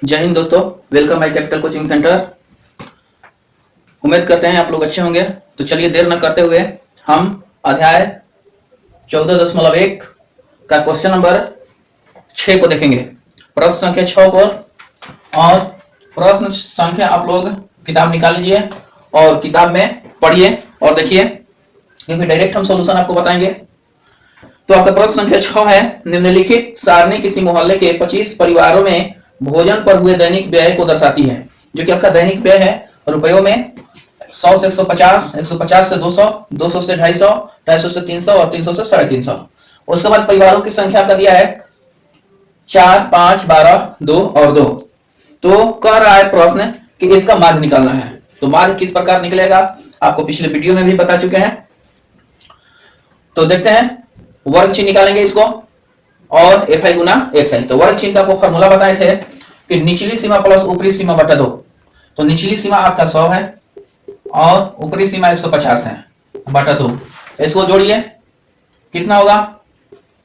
जय हिंद दोस्तों, welcome my capital coaching centre. उम्मीद करते हैं आप लोग अच्छे होंगे। तो चलिए देर न करते हुए हम अध्याय 14.1 का क्वेश्चन नंबर 6 को देखेंगे, प्रश्न संख्या 6 को। और प्रश्न संख्या आप लोग किताब निकाल लीजिए और किताब में पढ़िए और देखिए, क्योंकि डायरेक्ट हम सॉल्यूशन आपको बताएंगे। तो आपका प्रश्न संख्या 6 है, निम्नलिखित सारणी किसी मोहल्ले के 25 परिवारों में भोजन पर हुए दैनिक व्यय को दर्शाती है। जो कि आपका दैनिक व्यय है रुपयों में 100 से 150, 150 से 200, 200 से 250, 250 से 300 और 300 से 350। उसके बाद परिवारों की संख्या आपका दिया है 4, 5, 12, 2 और 2। तो कह रहा है प्रश्न कि इसका मार्ग निकालना है। तो मार्ग किस प्रकार निकलेगा आपको पिछले वीडियो में भी बता चुके हैं। तो देखते हैं, वर्ग चिन्ह निकालेंगे इसको और एफ आई गुना एक्स आई। तो वर्ग चिन्ह का आपको फॉर्मूला बताए थे कि निचली सीमा प्लस ऊपरी सीमा बटा 2। तो निचली सीमा आपका 100 है और ऊपरी सीमा 150 है बटा 2। इसको जोड़िए, कितना होगा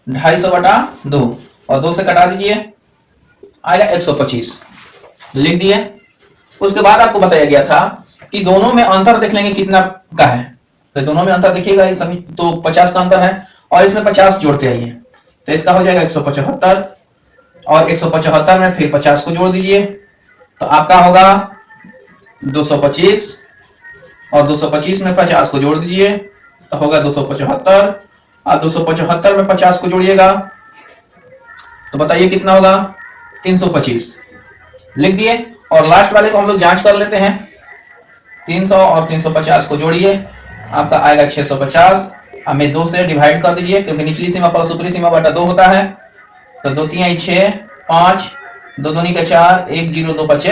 250 बटा 2 और 2 से कटा दीजिए, आएगा 125। लिख दिए। उसके बाद आपको बताया गया था कि दोनों में अंतर देख लेंगे कितना का है। तो दोनों में अंतर देखिएगा, इस तो 50 का अंतर है और इसमें 50 जोड़ते आइए। तो इसका हो जाएगा 175 और 175 में फिर 50 को जोड़ दीजिए, तो आपका होगा 225 और 225 में 50 को जोड़ दीजिए तो होगा 275 और 275 में 50 को जोड़िएगा तो बताइए कितना होगा 325। लिख दिए। और लास्ट वाले को हम लोग जांच कर लेते हैं। 300 और 350 को जोड़िए, आपका आएगा 650। हमें 2 से डिवाइड कर दीजिए क्योंकि निचली सीमा प्लस ऊपरी सीमा बटा 2 होता है। तो 2 3 6 5, 2 दूनी का 4, 1 0 2 5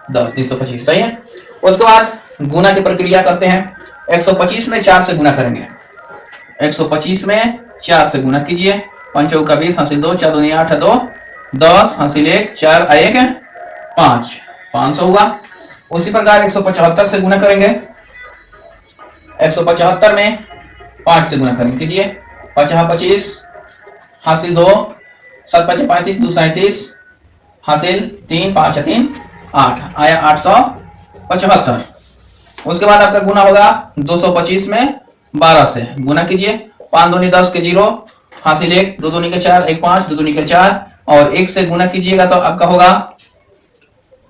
10, 325। सही है। उसके बाद गुना की प्रक्रिया करते हैं। 125 में 4 से गुना करेंगे। 125 में 4 से गुना कीजिए। 5 चौका 20, हासिल 2, 4 दूनी 8 2 10, हासिल 1, 4 1 5, 500 हुआ। उसी प्रकार 175 से गुना करेंगे। 175 में 5 से गुना करेंगे, कीजिए। 5 25, हासिल 2, 7 5 35, 2 37, हासिल 3, 5 3 8, आया 875। उसके बाद आपका गुना होगा 225 में 12 से गुना कीजिए। 5 दूनी 10 के 0, हासिल 1, 2 दूनी के 4, 1 5, 2 दूनी के 4 और 1 से गुना कीजिएगा तो आपका होगा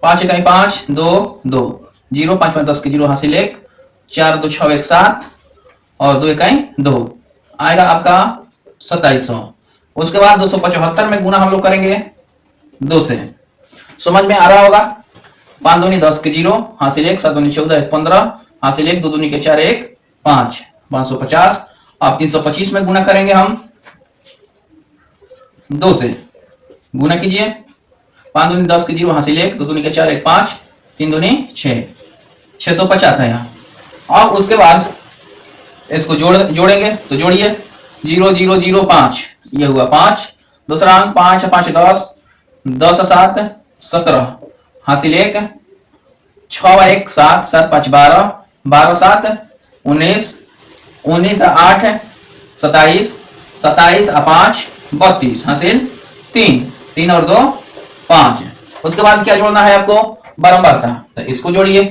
5 1 5 2 2 0, 5 5 10 के 0, हासिल 1, 4 2 6 1 7 और 2 1 2, आएगा आपका 2700। उसके बाद 275 में गुना हम लोग करेंगे 2 से। समझ में आ रहा होगा। 5 दूनी 10 के 0, हासिल 1, 7 दूनी 14 1 15, हासिल 1, 2 दूनी के 4 1 5, 550। अब 325 में गुना करेंगे हम 2 से। गुना कीजिए। 5 दूनी 10 के 0, हासिल 1, 2 दूनी के 4 1 5, 3 दूनी 6, 650 है यहाँ। अब उसके बाद इसको जोड़ेंगे। तो जोड़िए 0 0 0 5, ये हुआ 5। दूसरा अंक 5 5 10, 10 7 17, हासिल 1, 6 1 7 7 5 12, 12 7 19, 19 8 27, 27 5 32, हासिल 3, 3 और 2 5। उसके बाद क्या जोड़ना है आपको, बारंबारता। तो इसको जोड़िए।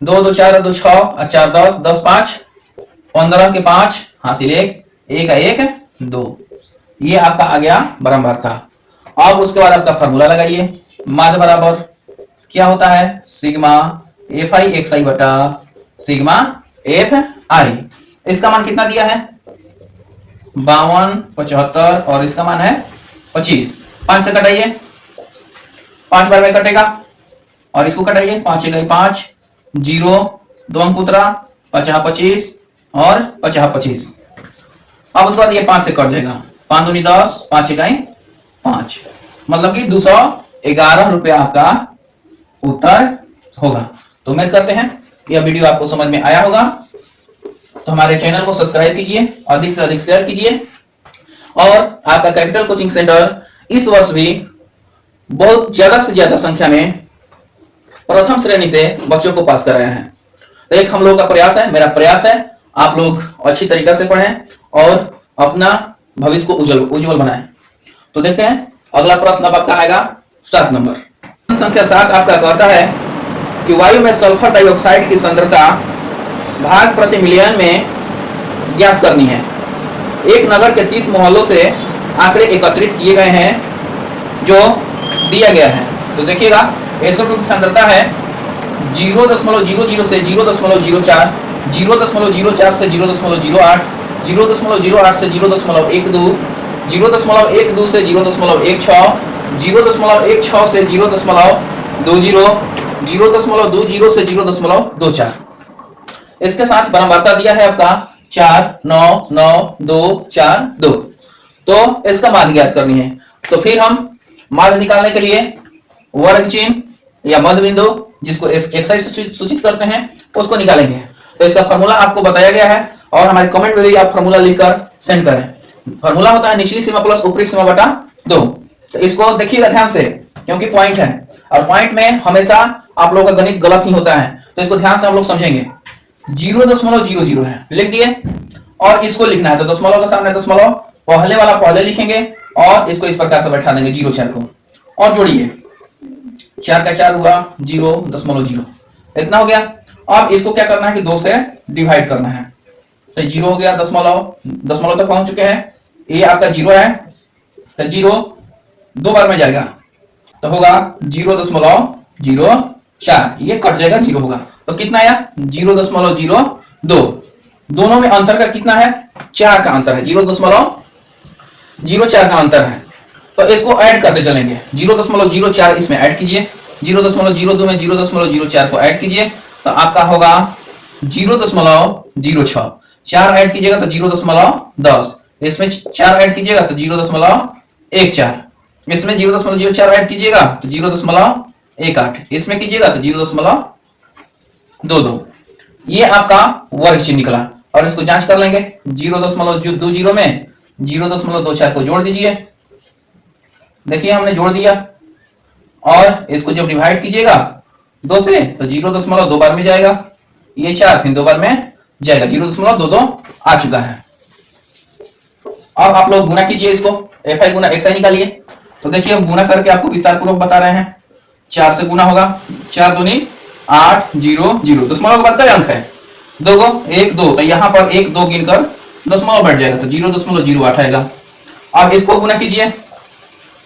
2 2 4 2 6 और 4 10, 10 5 15 के 5, हासिल 1, 1 1 2, ये आपका आ गया बारंबारता। अब उसके बाद आपका फॉर्मूला लगाइए। माध्य बराबर क्या होता है, सिग्मा एफ आई एक्स आई बटा सिग्मा एफ आई। इसका मान कितना दिया है 52 75 और इसका मान है 25। 5 से कटाइए, 5 बार में कटेगा और इसको कटाइए। 5 1 5 0, 2 अंक उतरा, 50 25 और 50 25। अब उसके बाद ये 5 से कट जाएगा। 5 दूनी 10, 5 1 5, मतलब कि 211 रुपया आपका उत्तर होगा। तो उम्मीद करते हैं यह वीडियो आपको समझ में आया होगा। तो हमारे चैनल को सब्सक्राइब कीजिए, अधिक से अधिक शेयर कीजिए। और आपका कैपिटल कोचिंग सेंटर इस वर्ष भी बहुत ज्यादा से ज्यादा संख्या में प्रथम श्रेणी से बच्चों को पास कराया है। तो एक हम लोग का प्रयास है, मेरा प्रयास है, आप लोग अच्छी तरीके से पढ़ें और अपना भविष्य को उज्जवल बनाएं। तो देखते हैं अगला प्रश्न अब आपका आएगा 7 नंबर। संख्या 7 आपका कहता है कि वायु में सल्फर डाइऑक्साइड की सांद्रता भाग प्रति मिलियन में ज्ञात करनी है। एक नगर के 30 मोहल्लों से आंकड़े एकत्रित किए गए हैं जो दिया गया है। तो देखिएगा SO2 की सांद्रता है 0.00 से 0.04, 0.04 से 0.08, 0.08 से 0.12, 0.12 से 0.16, 0.16 से 0.20, 0.20 से 0.24। इसके साथ बराबरता दिया है आपका 4, 9, 9, 2, 4, 2। तो इसका मान ज्ञात करनी है। तो फिर हम मान निकालने के लिए वर्ग चिन्ह या मध्य बिंदु जिसको xi से सूचित करते हैं उसको निकालेंगे। तो इसका फार्मूला आपको बताया गया है और हमारे कमेंट में भी आप फार्मूला लिखकर सेंड करें। फार्मूला होता है निचली सीमा प्लस ऊपरी सीमा बटा 2। तो इसको देखिएगा ध्यान से क्योंकि पॉइंट है और पॉइंट में हमेशा आप लोगों का गणित गलत ही होता है। तो इसको ध्यान से हम लोग समझेंगे। 0.00 है, लिख दिए और इसको लिखना है। तो दशमलव के सामने दशमलव पहले वाला पहले लिखेंगे और इसको इस प्रकार से बैठा देंगे 0.4 को और जोड़िए 4 का 4 हुआ 0.0, इतना हो गया। अब इसको क्या करना है कि 2 से डिवाइड करना है। तो 0 हो गया, दशमलव तक पहुंच चुके हैं। ये आपका 0 है तो 0 2 बार में जाएगा तो होगा 0.04, ये कट जाएगा 0 होगा। तो कितना आया 0.02। दोनों में अंतर का कितना है 4 का अंतर है, 0.04 का अंतर है। तो इसको ऐड करते चलेंगे। 0.04 इसमें ऐड कीजिए, 0.02 में 0.04 को ऐड कीजिए तो आपका होगा 0.06। 4 ऐड कीजिएगा तो 0.10, इसमें 4 ऐड कीजिएगा तो 0.14, इसमें 0.04 ऐड कीजिएगा तो 0.18, इसमें कीजिएगा तो 0.22। ये आपका वर्ग चिन्ह निकला और इसको जांच कर लेंगे। 0.20 में 0.24 को जोड़ दीजिए। देखिए हमने जोड़ दिया और इसको जब डिवाइड कीजिएगा 2 से तो 0.2 बार में जाएगा, ये 4 फिर 2 बार में जाएगा, 0.22 आ चुका है। अब आप लोग गुना कीजिए, इसको FI गुना XI निकालिए। तो देखिए हम गुना करके आपको विस्तार पूर्वक बता रहे हैं। 4 से गुना होगा, 4 दूनी 8, 0, 0। दशमलव के बाद कई अंक है 2 को 1, 2, तो यहाँ पर 1, 2 गिनकर दशमलव बैठ जाएगा तो 0.08 आएगा। अब इसको गुना कीजिए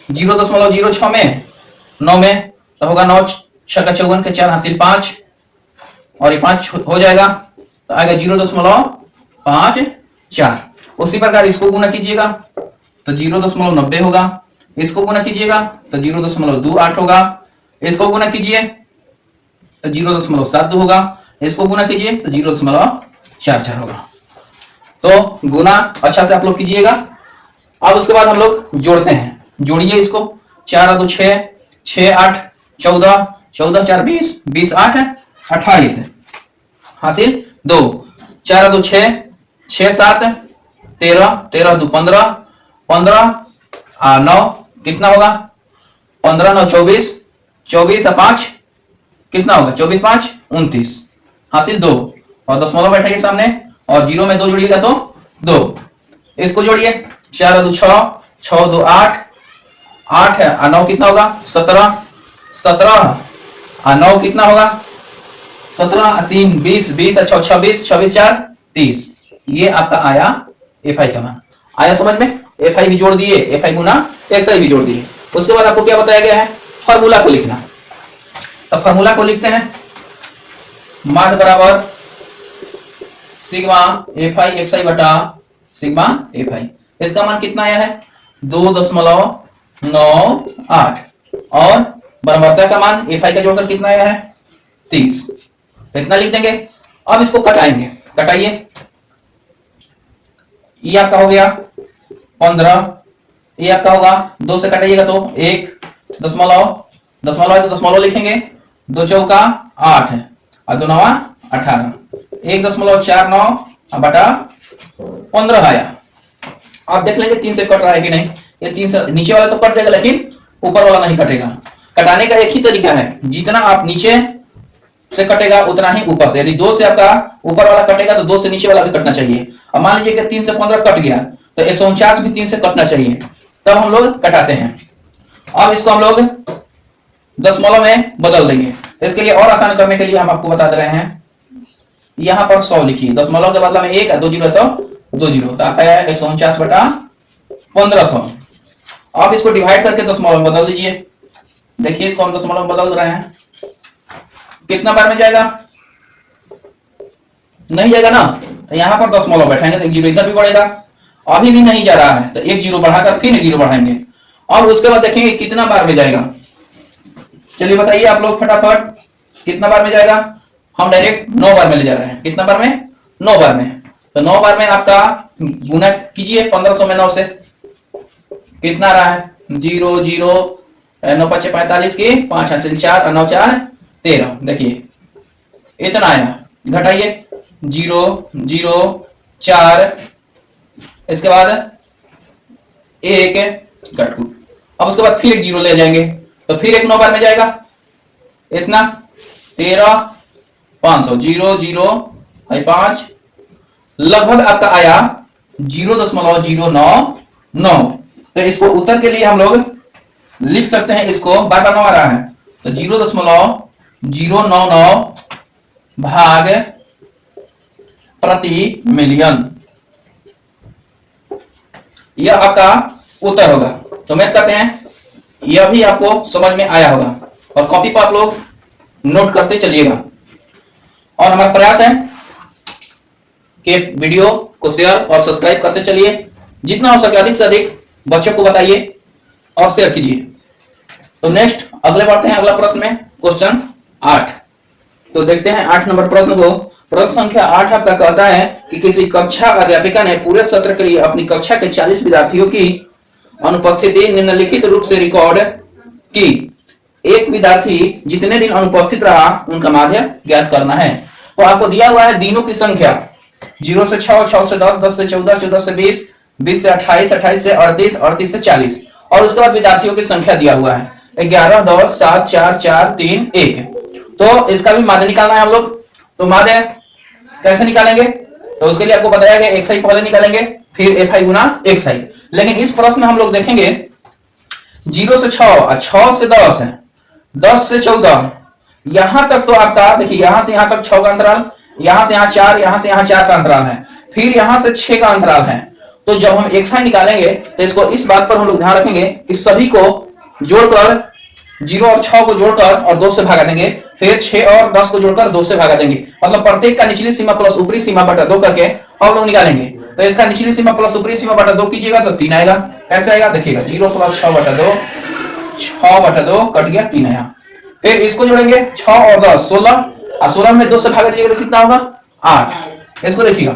0.06 में 9 में तो होगा 9 6 का 54 के 4 हासिल 5 और ये 5 हो जाएगा तो आएगा 0.54। उसी प्रकार इसको गुना कीजिएगा तो 0.90 होगा, इसको गुना कीजिएगा तो 0.28 होगा, इसको गुना कीजिए तो 0.72 होगा, इसको गुना कीजिए तो 0.44 होगा। तो गुना अच्छा से आप लोग कीजिएगा। अब उसके बाद हम लोग जोड़ते हैं। जोड़िए इसको 4 2 6, 6 8 14, 14 4 20, 20 8 28 हासिल 2, 4 2 6, 6 7 13, 13 2 15, 15 9 कितना होगा 15 9 24, 24 5 कितना होगा 24 5 29 हासिल 2 और दशमलव बैठाइए सामने और 0 में 2 जोड़िएगा तो 2। इसको जोड़िए 4 2 6, 6 2 8, 8 है 9 कितना होगा 17, 17 9 कितना होगा 17 3 20, 20 अच्छा 26, 26 4 30। ये आपका आया FI का मान। आया समझ में? FI भी जोड़ दिए, FI गुना XI भी जोड़ दिए। उसके बाद आपको क्या बताया गया है फॉर्मूला को लिखना। तो फॉर्मूला को लिखते हैं, माध्य बराबर सिग्मा FI XI बटा सिग्मा FI। इसका मान कितना आया है 2.98 और बराबरता का मान FI का जोड़कर कितना आया है 30। इतना लिख देंगे। अब इसको कटाएंगे, कटाइए। ये आपका हो गया 15, ये आपका होगा 2 से कटाइएगा तो 1 दशमलव, दशमलव है तो दशमलव लिखेंगे, 2 चौका 8 है और 2 नवा 18, 1.49 बटा 15 आया। आप देख लेंगे 3 से कट रहा है कि नहीं। ये 3 से नीचे वाला तो कट जाएगा लेकिन ऊपर वाला नहीं कटेगा। कटाने का एक ही तरीका है, जितना आप नीचे से कटेगा उतना ही ऊपर से। यदि 2 से आपका ऊपर वाला कटेगा तो 2 से नीचे वाला भी कटना चाहिए। अब मान लीजिए कि 3 से 15 कट गया तो 149 भी 3 से कटना चाहिए, तब हम लोग कटाते हैं। अब इसको हम लोग दशमलव में बदल देंगे। तो इसके लिए और आसान करने के लिए हम आपको बता दे रहे हैं, यहां पर 100 लिखिए, दशमलव के बदला में 1 2 जीरो तो 2 जीरो, तो आता है 149/1500। अब इसको डिवाइड करके दशमलव में बदल दीजिए। देखिए इसको हम दशमलव में बदल रहे हैं, कितना बार में जाएगा, नहीं जाएगा ना, तो यहां पर दशमलव बैठाएंगे तो 1 जीरो इधर भी बढ़ेगा, अभी भी नहीं जा रहा है तो 1 जीरो बढ़ाकर फिर 1 जीरो बढ़ाएंगे और उसके बाद देखेंगे कितना बार में जाएगा। चलिए बताइए आप लोग फटाफट, कितना बार में जाएगा। हम डायरेक्ट 9 बार में ले जा रहे हैं, कितना बार में, 9 बार में। तो 9 बार में आपका गुना कीजिए 1500 में 9 से, कितना आ रहा है, 0 0 9 5 45 की 5 हासिल 4 और 9 4 13, देखिए इतना आया। घटाइए 0 0 4, इसके बाद 1 कट, अब उसके बाद फिर 1 जीरो ले जाएंगे तो फिर एक 9 बार में जाएगा, इतना 13 500 0 0 5, लगभग आपका आया 0.099। तो इसको उत्तर के लिए हम लोग लिख सकते हैं, इसको बार बार 9 आ रहा है तो 0.099 भाग प्रति मिलियन, यह आपका उत्तर होगा। तो मैथ करते हैं, यह भी आपको समझ में आया होगा और कॉपी पर आप लोग नोट करते चलिएगा। और हमारा प्रयास है कि वीडियो को शेयर और सब्सक्राइब करते चलिए, जितना हो सके अधिक से अधिक बच्चों को बताइए और शेयर कीजिए। तो नेक्स्ट अगले बढ़ते हैं अगला प्रश्न में, क्वेश्चन 8। तो देखते हैं 8 नंबर प्रश्न को। प्रश्न संख्या 8 आपका कहता है कि किसी कक्षा अध्यापिका ने पूरे सत्र के लिए अपनी कक्षा के 40 विद्यार्थियों की अनुपस्थिति निम्नलिखित रूप से रिकॉर्ड की। एक विद्यार्थी जितने दिन अनुपस्थित रहा उनका माध्य ज्ञात करना है। तो आपको दिया हुआ है दिनों की संख्या 0 से 6, 6 से 10, 10 से 14, 14 से 20, 20 से 28, 28 से 38, 38 से 40 और उसके बाद विद्यार्थियों की संख्या दिया हुआ है 11, 10, 7, 4, 4, 3, 1। तो इसका भी माध्य निकालना है हम लोग। तो माध्य कैसे निकालेंगे, तो उसके लिए आपको बताया गया xi पहले निकालेंगे फिर fi गुना xi। लेकिन इस प्रश्न में हम लोग देखेंगे 0 से 6, 6 से 10 है, 10 से 14, यहां तक तो आपका देखिए यहां से यहां तक 6 का अंतराल, यहां से यहां 4, यहां से यहां 4 का अंतराल है, फिर यहां से 6 का अंतराल है। तो जब हम xi निकालेंगे तो इसको इस बात पर हम लोग ध्यान रखेंगे कि सभी को जोड़कर 0 और 6 को जोड़कर और 2 से भागा देंगे, फिर 6 और 10 को जोड़कर 2 से भागा देंगे, मतलब प्रत्येक का निचली सीमा प्लस ऊपरी सीमा बटा 2 करके हम लोग निकालेंगे। तो इसका निचली सीमा प्लस ऊपरी सीमा बटा 2 कीजिएगा तो 3 आएगा। कैसे आएगा देखिएगा, 0 + 6 बटा 2, 6 बटा 2 कट गया 3 आया। फिर इसको जोड़ेंगे 6 और 10 16, और 16 में 2 से भागा दीजिएगा तो कितना होगा 8। इसको देखिएगा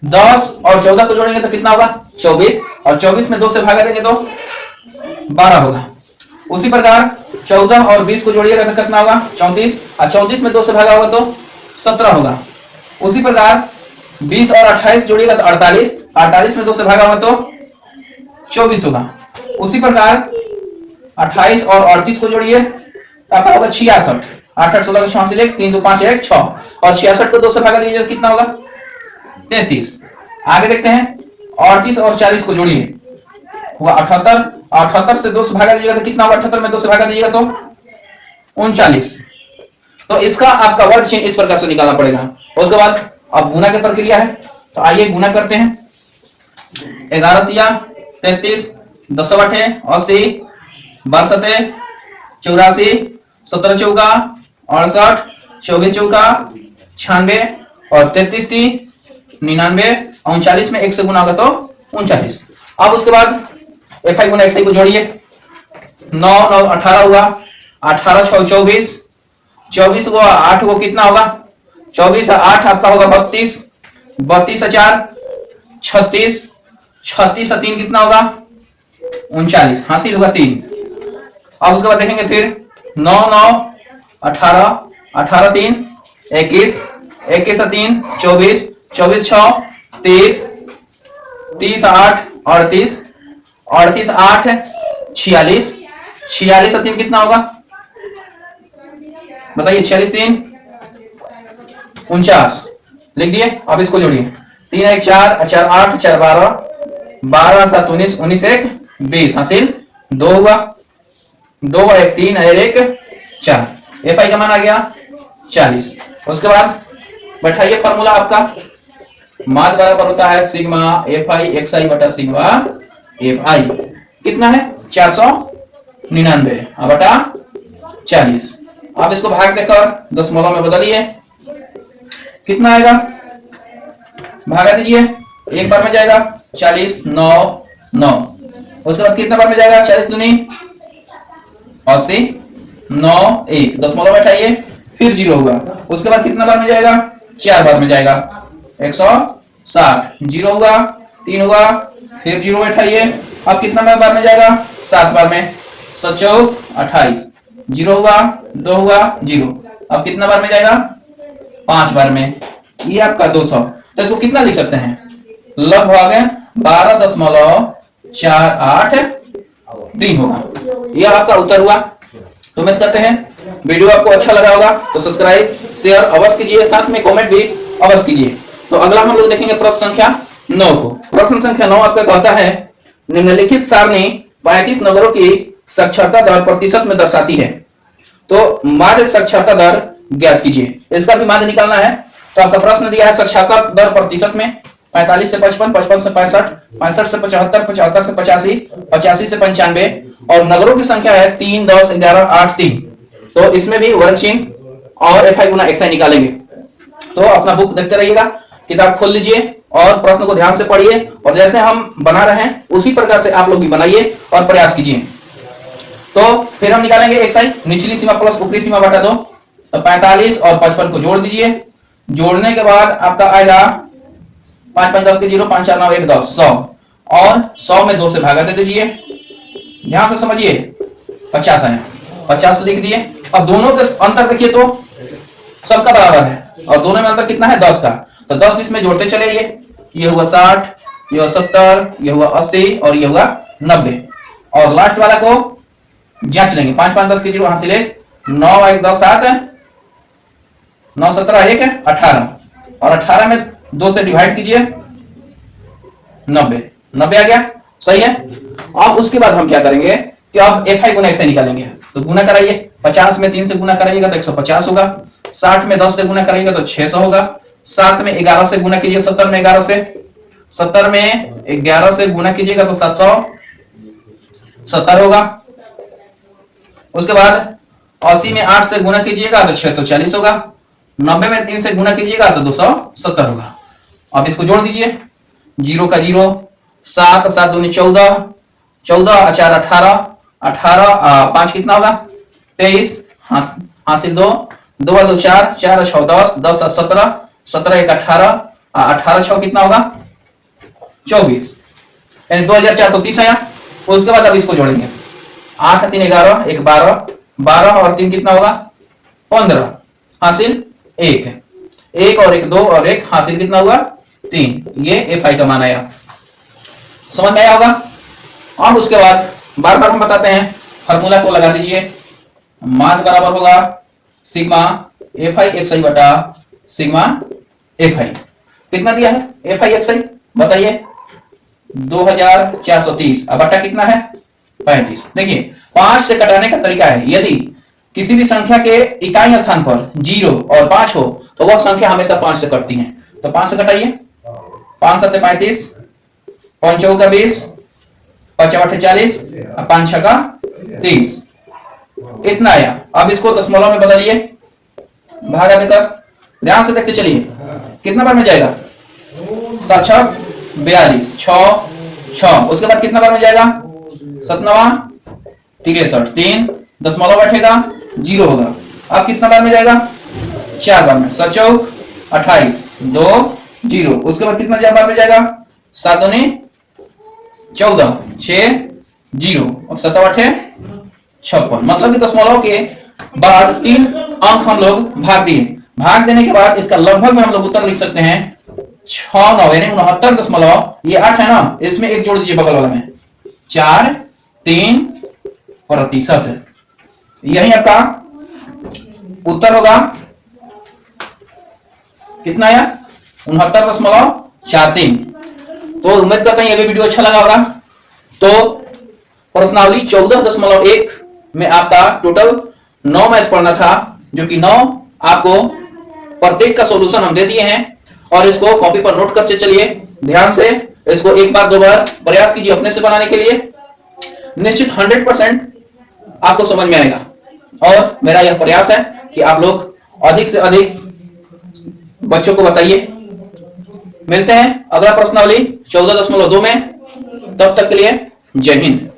10 और 14 को जोड़ेंगे तो कितना होगा 24, और 24 में 2 से भागा देंगे तो 12 होगा। उसी प्रकार 14 और 20 को जोड़िएगा तो कितना होगा 34, और 34 में 2 से भागा होगा तो 17 होगा। उसी प्रकार 20 और 28 जोड़िएगा तो 48, 48 में 2 से भागा होगा तो 24 होगा। उसी प्रकार 28 और 38 को जोड़िए तो आपका होगा 66, 8 8 16 86 1 3 2 5 1 6, और 66 को 2 से भागा दीजिए तो कितना होगा 33। आगे देखते हैं 38 और 40 को जोड़िए हुआ 78, 78 से 2 से भागा दीजिएगा तो कितना होगा 78 में 2 से भागा दीजिएगा तो 39। तो इसका आपका वर्ग चिन्ह इस प्रकार से निकालना पड़ेगा। उसके बाद अब गुना की प्रक्रिया है, तो आइए गुना करते हैं। 11 तिया 33, 10 8 80, 12 7 84, 17 चौका 68, 24 चौका 96 और 33 3 99, 39 में 1 से गुना होगा तो 39। अब उसके बाद fi गुना xi को जोड़िए, 9 9 18 हुआ, 18 6 24, 24 हुआ 8 को कितना होगा 24 8 आपका होगा 32, 32 4 36, 36 3 कितना होगा 39, हासिल होगा 3। अब उसके बाद देखेंगे फिर 9 9 18, 18 3 21, 21 3 24, 24 6 30, 30 8 38, 38 8 46, 46 3 कितना होगा बताइए 46 3 49 लिख दिए। अब इसको जोड़िए 3 1 4 4 8 4 12, 12 7 19, 19 1 20, हासिल 2 हुआ। 2 और 1 3 और 1 4। एफ आई का मान आ गया 40। उसके बाद बैठाइए फॉर्मूला आपका, माद बराबर होता है सिग्मा एफ आई एक्स आई बटा सिग्मा एफ आई। कितना है 499 बटा 40। आप इसको भाग देकर दशमलव में बदलिए, कितना आएगा, भागा दीजिए, एक बार में जाएगा 40 9 9। उसके बाद कितना बार में जाएगा 40 दूनी 80 9 1 दशमलव बैठाइए, फिर 0 होगा। उसके बाद कितना बार में जाएगा 4 बार में जाएगा 160 0 होगा, 3 होगा, फिर 0 बैठाइए। अब कितना बार में जाएगा 7 बार में 7 28 0 होगा, 2 होगा 0। अब कितना बार में जाएगा 5 बार में, ये आपका 200। तो इसको कितना लिख सकते हैं, लगभग 12.483 होगा। यह आपका उत्तर हुआ। तो उम्मीद करते हैं वीडियो आपको अच्छा लगा होगा, तो सब्सक्राइब शेयर अवश्य कीजिए, साथ में कमेंट भी अवश्य कीजिए। तो अगला हम लोग देखेंगे प्रश्न संख्या 9 को। प्रश्न संख्या 9 आपका कहता है निम्नलिखित सारणी 35 नगरों की साक्षरता दर प्रतिशत में दर्शाती है, तो माध्य साक्षरता दर ज्ञात कीजिए। इसका भी माध्य निकालना है। तो आपका प्रश्न दिया है साक्षरता दर प्रतिशत में 45 से 55, 55 से 65, 65 से 75, 75 से 85, 85 से 95 और नगरों की संख्या है 3 10 11 8 3। तो इसमें भी वर्ग चिन्ह और एफ आई गुना एक्स आई निकालेंगे। तो अपना बुक देखते रहिएगा, किताब खोल लीजिए और प्रश्न को ध्यान से पढ़िए, और जैसे हम बना रहे हैं उसी प्रकार से आप लोग भी बनाइए और प्रयास कीजिए। तो फिर हम निकालेंगे एक्स आई, निचली सीमा प्लस ऊपरी सीमा बटा 2। तो 45 और 55 को जोड़ दीजिए, जोड़ने के बाद आपका आएगा 5 5 10 के 0, 5 4 9 1 10 100, और 100 में 2 से भागा दे दीजिए। ध्यान से समझिए, 50 है, 50 लिख दिए। अब दोनों के अंतर देखिए तो सबका बराबर है, और दोनों में अंतर कितना है 10 का। तो 10 इसमें जोड़ते चले, ये हुआ 60, ये हुआ 70, ये हुआ 80 और ये हुआ 90। और लास्ट वाला को जांच लेंगे, 5 5 10 के 0 हासिल 9 1 10 7 9 17 1 18, और 18 में 2 से डिवाइड कीजिए 90 90 आ गया, सही है। अब उसके बाद हम क्या करेंगे कि अब एफ आई गुना एक्स आई निकालेंगे। तो गुना कराइए, 50 में 3 से गुना कराइएगा तो 150 होगा, 60 में 10 से गुना करेंगे तो 600 होगा, 7 में 11 से गुना कीजिए, 70 में 11 से, 70 में 11 से गुना कीजिएगा तो 770 होगा। उसके बाद 80 में 8 से गुना कीजिएगा तो 640 होगा, 90 में 3 से गुना कीजिएगा तो 270 होगा। अब इसको जोड़ दीजिए, 0 का 0, 7 7 दूनी 14, 14 4 18, 18 5 कितना होगा 23, हासिल 2, 2 2 4, 4 6 10, 10 17, 17 1 18, 18 6 कितना होगा 24, यानी 2430 है। उसके बाद अब इसको जोड़ेंगे, 8 3 11, 1 12, 12 और 3 कितना होगा 15, हासिल 1, 1 और 1 2 और 1 हासिल कितना हुआ 3। ये एफ आई का मान आया, समझ में आया होगा। अब उसके बाद बार बार हम बताते हैं, फार्मूला को लगा दीजिए, मान बराबर होगा सिग्मा एफ आई एक्स आई बटा सिग्मा एफ आई। कितना दिया है एफ आई एक्स आई बताइए 2430, अब बटा कितना है 35। देखिए 5 से कटाने का तरीका है, यदि किसी भी संख्या के इकाई स्थान पर 0 और 5 हो तो वह संख्या हमेशा 5 से कटती है। तो 5 से कटाइए, 5 7 35, 5 4 का 20, 5 8 40, 5 6 का 30, इतना आया। अब इसको दशमलव में बदलिए, भागा देकर, ध्यान से देखते चलिए कितना बार में जाएगा 7 6 42, 6 6। उसके बाद कितना बार में जाएगा 7 63, 3 दशमलव बैठेगा 0 होगा। अब कितना बार में जाएगा 4 बार में, 7 4 28, 2 0। उसके बाद कितना बार में जाएगा 7 2 14, 6 0, अब 7 8 56। मतलब कि दशमलव के बाद 3 अंक हम लोग भाग दिए, भाग देने के बाद इसका लगभग में हम लोग उत्तर लिख सकते हैं 6 9, यानी 69 दशमलव, ये 8 है ना, इसमें 1 जोड़ दीजिए बगल वाला में, 4 3 प्रतिशत। यही आपका उत्तर होगा, कितना आया 69.43। तो उम्मीद करते हैं ये भी वीडियो अच्छा लगा होगा। तो प्रश्नावली 14.1 में आपका टोटल 9 मैथ पढ़ना था, जो कि 9 आपको प्रत्येक का सॉल्यूशन हम दे दिए हैं। और इसको कॉपी पर नोट करते चलिए ध्यान से। इसको एक बार दो बार प्रयास कीजिए अपने से बनाने के लिए, निश्चित 100% आपको समझ में आएगा। और मेरा यह प्रयास है कि आप लोग अधिक से अधिक बच्चों को बताइए। मिलते हैं अगला प्रश्नावली 14.2 में, तब तक के लिए जय हिंद।